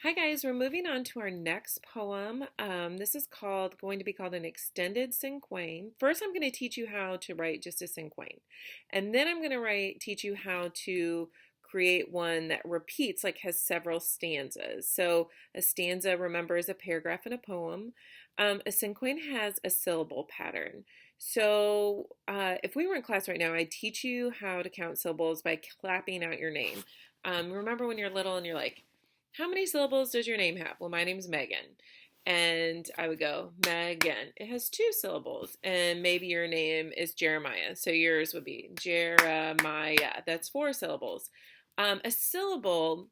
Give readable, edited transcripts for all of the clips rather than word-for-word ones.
Hi guys, we're moving on to our next poem. This is going to be called an extended Cinquain. First, I'm going to teach you how to write just a Cinquain, and then I'm going to teach you how to create one that repeats, like has several stanzas. So a stanza, remember, is a paragraph in a poem. A Cinquain has a syllable pattern. So if we were in class right now, I'd teach you how to count syllables by clapping out your name. Remember when you're little and you're like, how many syllables does your name have? Well, my name's Megan. And I would go, Megan. It has two syllables. And maybe your name is Jeremiah. So yours would be Jeremiah. That's four syllables. A syllable,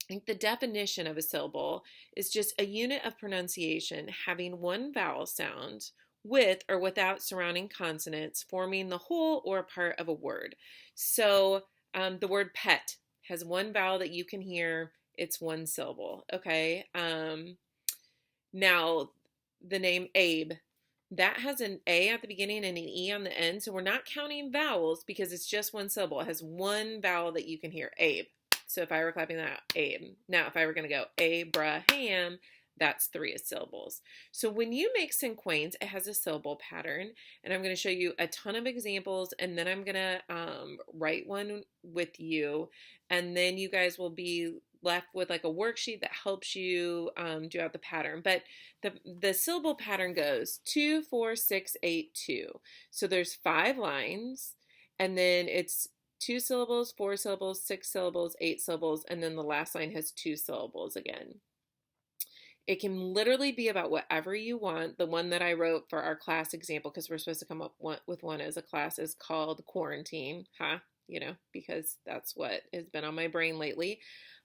I think the definition of a syllable is just a unit of pronunciation having one vowel sound with or without surrounding consonants, forming the whole or part of a word. So the word pet has one vowel that you can hear. It's one syllable. Okay. Now the name Abe, that has an A at the beginning and an E on the end. So we're not counting vowels because it's just one syllable. It has one vowel that you can hear. Abe. So if I were clapping that out, Abe. Now if I were going to go Abraham, that's three syllables. So when you make cinquains, it has a syllable pattern, and I'm going to show you a ton of examples, and then I'm going to write one with you, and then you guys will be left with like a worksheet that helps you do out the pattern. But the syllable pattern goes 2, 4, 6, 8, 2. So there's 5 lines, and then it's 2 syllables, 4 syllables, 6 syllables, 8 syllables, and then the last line has 2 syllables again. It can literally be about whatever you want. The one that I wrote for our class example, because we're supposed to come up with one as a class, is called Quarantine, huh? Because that's what has been on my brain lately.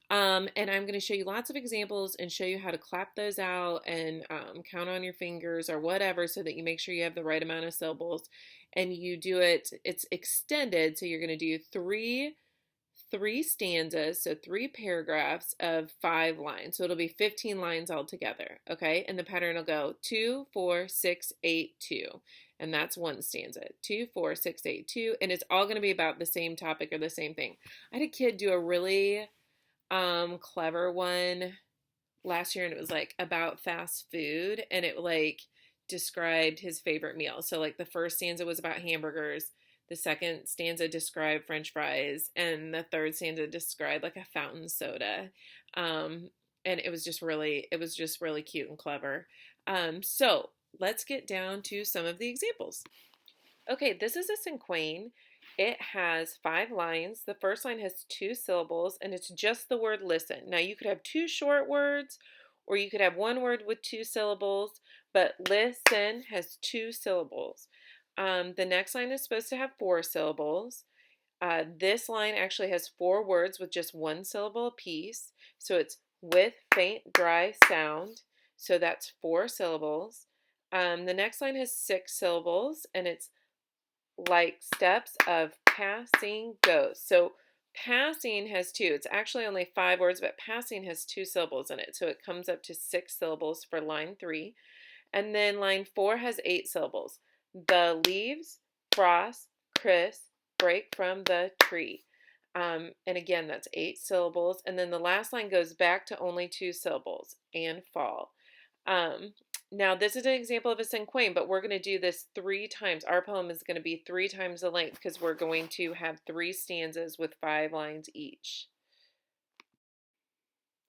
And I'm going to show you lots of examples and show you how to clap those out and count on your fingers or whatever so that you make sure you have the right amount of syllables. And you do it, it's extended, so you're going to do three stanzas, so 3 paragraphs of 5 lines. So it'll be 15 lines altogether, okay? And the pattern will go 2, 4, 6, 8, 2. And that's one stanza. 2, 4, 6, 8, 2. And it's all going to be about the same topic or the same thing. I had a kid do a really clever one last year, and it was like about fast food, and it like described his favorite meal. So like the first stanza was about hamburgers, the second stanza described French fries, and the third stanza described like a fountain soda. And it was just really cute and clever. So let's get down to some of the examples. Okay, this is a cinquain. It has 5 lines. The first line has 2 syllables, and it's just the word listen. Now, you could have 2 short words, or you could have one word with 2 syllables, but listen has 2 syllables. The next line is supposed to have 4 syllables. This line actually has 4 words with just 1 syllable apiece. So it's with faint, dry sound. So that's 4 syllables. The next line has 6 syllables, and it's like steps of passing goes. So passing has 2. It's actually only 5 words, but passing has 2 syllables in it. So it comes up to 6 syllables for line 3. And then line 4 has 8 syllables. The leaves, frost, Chris, break from the tree. And again, that's 8 syllables. And then the last line goes back to only 2 syllables, and fall. Now, this is an example of a cinquain, but we're going to do this 3 times. Our poem is going to be 3 times the length because we're going to have 3 stanzas with 5 lines each.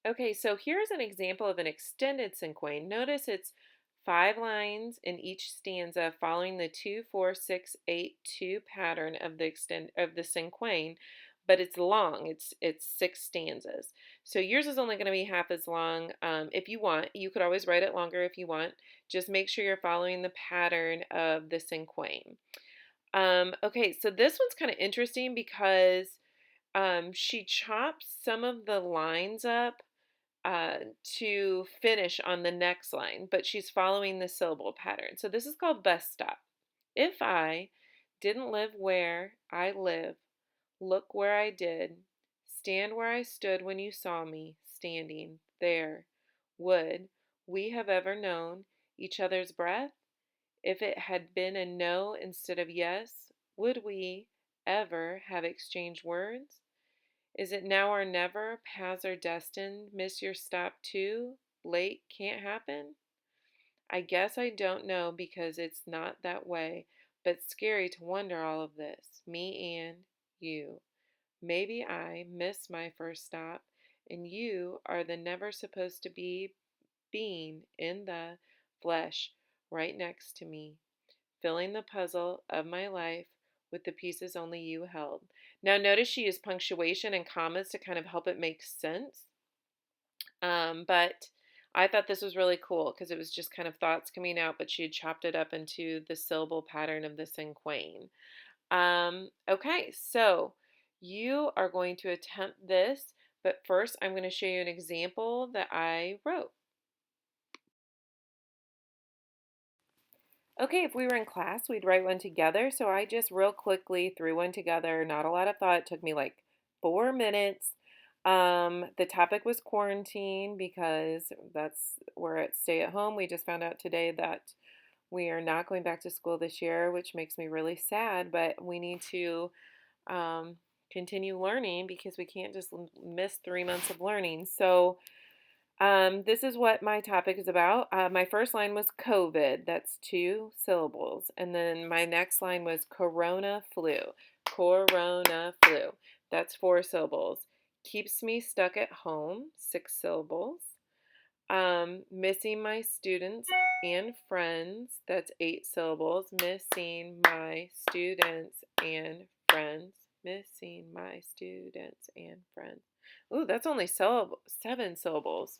Okay, so here's an example of an extended cinquain. Notice it's 5 lines in each stanza following the 2, 4, 6, 8, 2 pattern of the cinquain, but it's long. It's 6 stanzas. So yours is only going to be half as long. If you want, you could always write it longer if you want. Just make sure you're following the pattern of the cinquain. Okay, so this one's kind of interesting because she chops some of the lines up to finish on the next line, but she's following the syllable pattern. So this is called bus stop. If I didn't live where I live, look where I did, stand where I stood when you saw me standing there, would we have ever known each other's breath? If it had been a no instead of yes, would we ever have exchanged words? Is it now or never? Paths are destined. Miss your stop too? Late can't happen? I guess I don't know because it's not that way, but scary to wonder all of this. Me and you. Maybe I missed my first stop, and you are the never supposed to be being in the flesh right next to me, filling the puzzle of my life with the pieces only you held. Now, notice she used punctuation and commas to kind of help it make sense. But I thought this was really cool because it was just kind of thoughts coming out, but she had chopped it up into the syllable pattern of the Cinquain. Okay, so you are going to attempt this, but first I'm going to show you an example that I wrote. Okay, if we were in class, we'd write one together. So I just real quickly threw one together. Not a lot of thought. It took me like 4 minutes. The topic was quarantine because we're at stay at home. We just found out today that we are not going back to school this year, which makes me really sad, but we need to continue learning because we can't just miss 3 months of learning. So this is what my topic is about. My first line was COVID. That's 2 syllables. And then my next line was corona flu. Corona flu. That's 4 syllables. Keeps me stuck at home. 6 syllables. Missing my students and friends. That's 8 syllables. Missing my students and friends. Missing my students and friends. Ooh, that's only 7 syllables.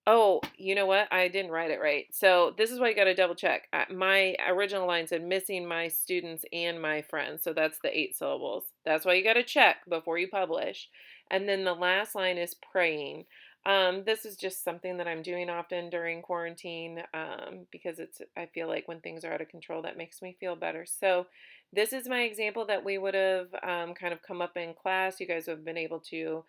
Oh, you know what? I didn't write it right. So this is why you got to double check. My original line said missing my students and my friends. So that's the 8 syllables. That's why you got to check before you publish. And then the last line is praying. This is just something that I'm doing often during quarantine because I feel like when things are out of control, that makes me feel better. So this is my example that we would have kind of come up in class. You guys have been able to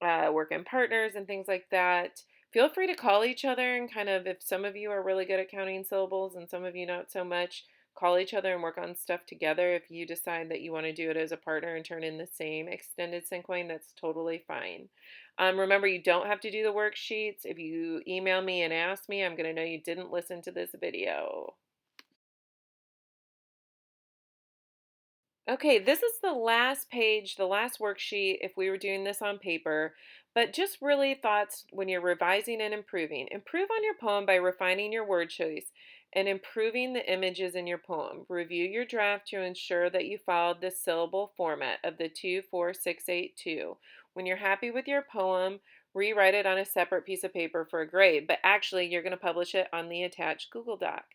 work in partners and things like that. Feel free to call each other and kind of, if some of you are really good at counting syllables and some of you not so much, call each other and work on stuff together. If you decide that you want to do it as a partner and turn in the same extended Cinquain, that's totally fine. Remember, you don't have to do the worksheets. If you email me and ask me, I'm going to know you didn't listen to this video. Okay, this is the last page, the last worksheet if we were doing this on paper, but just really thoughts when you're revising and improving. Improve on your poem by refining your word choice and improving the images in your poem. Review your draft to ensure that you followed the syllable format of the 24682. When you're happy with your poem, rewrite it on a separate piece of paper for a grade, but actually you're going to publish it on the attached Google Doc.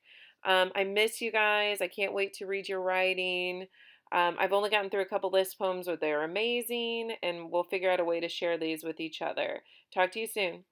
I miss you guys. I can't wait to read your writing. I've only gotten through a couple list poems, but they're amazing, and we'll figure out a way to share these with each other. Talk to you soon.